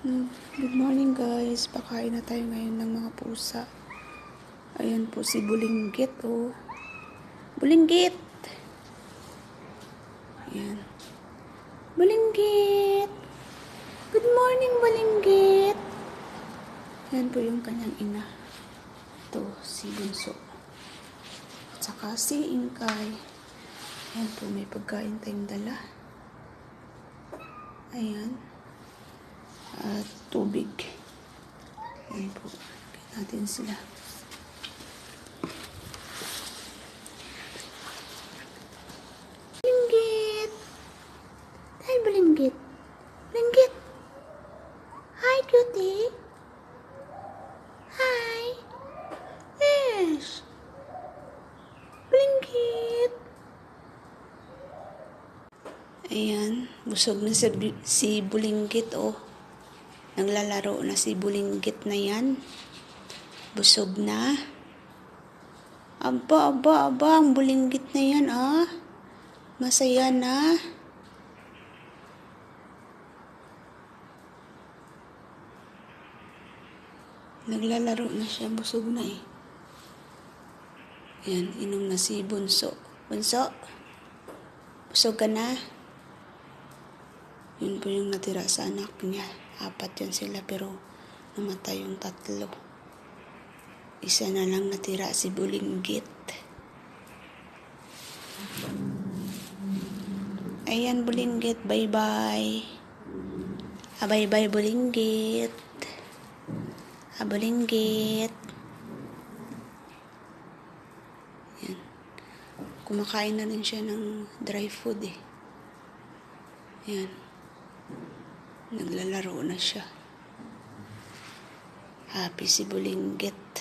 Good morning guys. Pakain na tayo ngayon ng mga pusa. Ayan po si Bulinggit oh. Bulinggit! Ayan. Bulinggit! Good morning Bulinggit! Ayan po yung kanyang ina. Ito si Bunso. At saka si Ingkay. Ayan po, may pagkain tayong dala. Ayan. At tubig. Ayan po. Kaya natin sila. Bulinggit! Hi, Bulinggit! Bulinggit! Hi, cutie! Hi! Yes! Bulinggit! Ayan. Busog na si Bulinggit oh. Naglalaro na si Bulinggit na yan. Busog na. Aba, ang Bulinggit na yan, ah. Masaya na. Naglalaro na siya. Busog na eh. Ayan, inom na si Bunso. Bunso? Busog ka na? Yun po yung natira sa anak niya. 4 yan sila pero namatay yung 3. Isa na lang natira si Bulinggit. Ayan Bulinggit, bye-bye. Bye-bye Bulinggit. Bulinggit. Ayan. Kumakain na rin siya ng dry food eh. Ayan. Naglalaro na siya. Happy si Bulinggit.